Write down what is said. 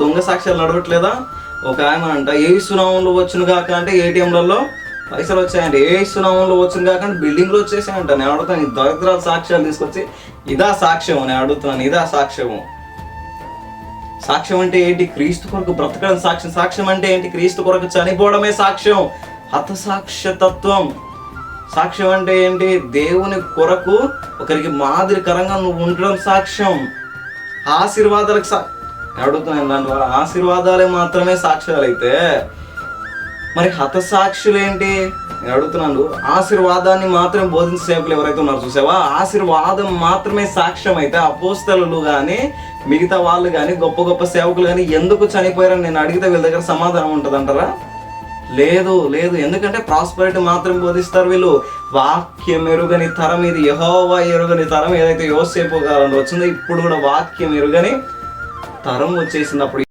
దొంగ సాక్ష్యాలు నడవట్లేదా? ఒక ఆయన అంట యేసు నామంలో వచ్చును కాక అంటే ఏటీఎంలలో పైసలు వచ్చాయంట, యేసు నామంలో వచ్చును కాక అంటే బిల్డింగ్లు వచ్చేసాయంట. నేను అడుగుతాను, ఈ దరిద్రాల సాక్ష్యాలు తీసుకొచ్చి ఇదా సాక్ష్యం? నేను అడుగుతున్నాను, ఇదా సాక్ష్యము? సాక్ష్యం అంటే ఏంటి? క్రీస్తు కొరకు బ్రతకడం సాక్ష్యం. సాక్ష్యం అంటే ఏంటి? క్రీస్తు కొరకు చనిపోవడమే సాక్ష్యం. హతసాక్ష్యతత్వం. సాక్ష్యం అంటే ఏంటి? దేవుని కొరకు ఒకరికి మాదిరికరంగా నువ్వు ఉండడం సాక్ష్యం. ఆశీర్వాదాలకు అడుగుతున్నాను, దాని ద్వారా ఆశీర్వాదాలే మాత్రమే సాక్ష్యాలు అయితే మరి హతసాక్షులు ఏంటి? నేను అడుగుతున్నాను, ఆశీర్వాదాన్ని మాత్రమే బోధించే సేవకులు ఎవరైతే ఉన్నారో చూసావా, ఆశీర్వాదం మాత్రమే సాక్ష్యం అయితే అపోస్తలులు కానీ మిగతా వాళ్ళు కానీ గొప్ప గొప్ప సేవకులు కానీ ఎందుకు చనిపోయారని నేను అడిగితే వీళ్ళ దగ్గర సమాధానం ఉంటుంది అంటారా? లేదు లేదు. ఎందుకంటే ప్రాస్పరిటీ మాత్రం బోధిస్తారు వీళ్ళు. వాక్యం ఎరుగని తరం ఇది, యెహోవా ఎరుగని తరం. ఏదైతే యోసేపు కాలంలో వచ్చిందో ఇప్పుడు కూడా వాక్యం ఎరుగని తరం వచ్చేసింది. అప్పుడు